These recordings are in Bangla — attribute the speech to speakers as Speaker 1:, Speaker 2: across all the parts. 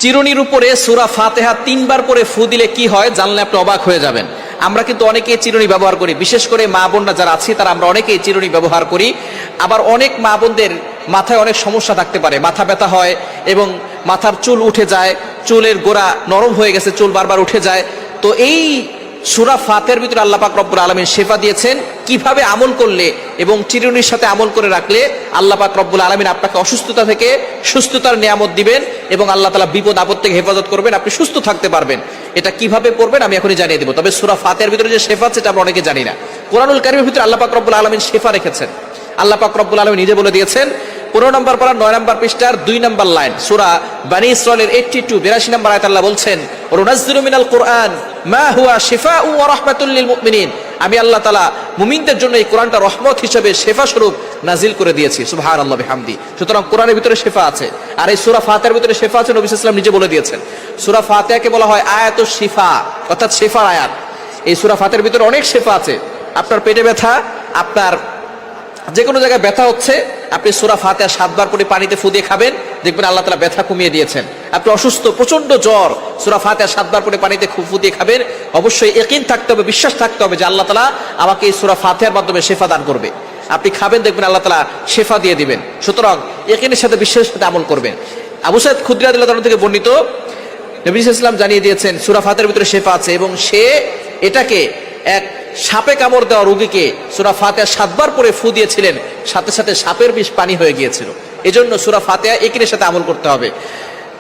Speaker 1: চিরুনির উপরে সূরা ফাতিহা 3 বার পরে ফু দিলে কি হয় জানলে আপনি অবাক হয়ে যাবেন। আমরা কিন্তু অনেকেই চিরুনি ব্যবহার করি, বিশেষ করে মা বোনরা যারা আছে তারা আমরা অনেকেই চিরুনি ব্যবহার করি। আবার অনেক মা বোনদের মাথায় অনেক সমস্যা থাকতে পারে, মাথা ব্যথা হয় এবং মাথার চুল উঠে যায়, চুলের গোড়া নরম হয়ে গেছে, চুল বারবার উঠে যায়। তো এই সূরা ফাতিহার ভিতরে আল্লাহ পাক রব্বুল আলামিন শিফা দিয়েছেন কিভাবে আমল করলে এবং চিরুনির সাথে আমল করে রাখলে আল্লাহ পাক রব্বুল আলামিন আপনাকে অসুস্থতা থেকে সুস্থতার নিয়ামত দিবেন এবং আল্লাহ তাআলা বিপদ আপদ থেকে হেফাজত করবেন, আপনি সুস্থ থাকতে পারবেন। এটা কিভাবে পড়বেন আমি এখনই জানিয়ে দেব। তবে সূরা ফাতিহার ভিতরে যে শিফা আছে এটা আমরা অনেকে জানি না। কোরআনুল কারীমের ভিতরে আল্লাহ পাক রব্বুল আলামিন শিফা রেখেছেন। আল্লাহ পাক রব্বুল আলামিন নিজে বলে দিয়েছেন 15 নম্বর পারা 9 নম্বর পৃষ্ঠার 2 নম্বর লাইন, সূরা বনী ইসরাঈলের 82 নম্বর আয়াত আল্লাহ বলছেন, ওয়ানুনাজ্জিলু মিনাল কুরআন মা হুয়া শিফাউ ওয়া রাহমাতুল লিল মুমিনিন। আমি আল্লাহ তাআলা মুমিনদের জন্য এই কোরআনটা রহমত হিসেবে শিফা স্বরূপ নাজিল করে দিয়েছি। সুবহানাল্লাহ বিহামদি। সুতরাং কোরআনের ভিতরে শিফা আছে, আর এই সূরা ফাতিহার ভিতরে শিফা আছে। নবী সাল্লাল্লাহু আলাইহি ওয়াসাল্লাম নিজে বলে দিয়েছেন। সূরা ফাতিহাকে বলা হয় আয়াতুশ শিফা, অর্থাৎ শিফার আয়াত। এই সূরা ফাতিহার ভিতরে অনেক শিফা আছে। আপনার পেটে ব্যথা, আপনার যে কোনো জায়গায় ব্যথা হচ্ছে, আপনি সূরা ফাতিহা 7 বার করে পানিতে ফু দিয়ে খাবেন, দেখবেন আল্লাহ তাআলা ব্যথা কমিয়ে দিয়েছেন। আপনি অসুস্থ, প্রচন্ড জ্বর, সূরা ফাতিহা 7 বার করে পানিতে ফু দিয়ে খাবেন। অবশ্যই ইয়াকিন থাকতে হবে, বিশ্বাস থাকতে হবে যে আল্লাহ তাআলা আমাকে এই সূরা ফাতিহার মাধ্যমে শিফা দান করবে। আপনি খাবেন, দেখবেন আল্লাহ তাআলা শিফা দিয়ে দিবেন। সুতরাং ইয়াকিনের সাথে বিশ্বাসের সাথে আমল করবেন। আবু সাঈদ খুদরী রাদিয়াল্লাহু তাআলা থেকে বর্ণিত, নবী সাল্লাল্লাহু আলাইহি ওয়াসাল্লাম জানিয়ে দিয়েছেন সূরা ফাতিহার ভিতরে শিফা আছে এবং সে এটাকে এক সাপে কামড় দেওয়া রোগীকে সূরা ফাতিহা 7 বার পরে ফু দিয়েছিলেন, সাথে সাথে সাপের বিষ পানি হয়ে গিয়েছিল। এজন্য সূরা ফাতিহা ইয়াকিনের সাথে আমল করতে হবে।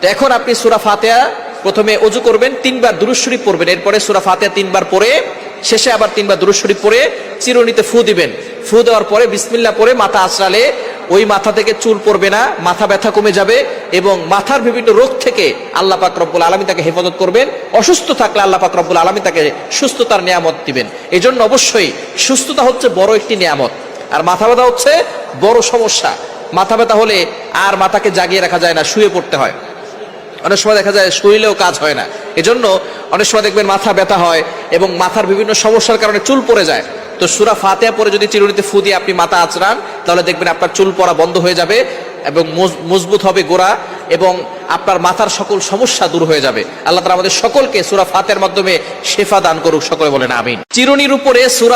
Speaker 1: তো এখন আপনি সূরা ফাতিহা প্রথমে ওযু করবেন, 3 বার দুরূদ শরীফ পড়বেন, এরপরে সূরা ফাতিহা 3 বার পড়ে শেষে আবার 3 বার দুরূদ শরীফ পড়ে চিরুনিতে ফু দিবেন। ফু দেওয়ার পরে বিসমিল্লাহ পড়ে মাথা আঁচড়ালে ওই মাথা থেকে চুল পড়বে না, মাথা ব্যথা কমে যাবে এবং মাথার বিভিন্ন রোগ থেকে আল্লাহ পাক রব্বুল আলামিন তাকে হেফাজত করবেন। অসুস্থ থাকলে আল্লাহ পাক রব্বুল আলামিন তাকে সুস্থতার নিয়ামত দিবেন। এই জন্য অবশ্যই সুস্থতা হচ্ছে বড় একটি নিয়ামত, আর মাথা ব্যথা হচ্ছে বড় সমস্যা। মাথা ব্যথা হলে আর মাথাকে জাগিয়ে রাখা যায় না, শুয়ে পড়তে হয়। অনেক সময় দেখা যায় শুইলেও কাজ হয় না। এজন্য অনেক সময় দেখবেন মাথা ব্যথা হয় এবং মাথার বিভিন্ন সমস্যার কারণে চুল পড়ে যায়। তো সূরা ফাতিহা পরে যদি চিরুনিতে ফু দিয়ে আপনি মাথা আঁচড়ান, তাহলে দেখবেন আপনার চুল পড়া বন্ধ হয়ে যাবে এবং মজবুত হবে গোড়া এবং আপনার মাথার সকল সমস্যা দূর হয়ে যাবে। আল্লাহ তাআলা আমাদের সকলকে সূরা ফাতিহার মাধ্যমে শিফা দান করুক। সকলে বলেন আমিন। চিরুনির উপরে সূরা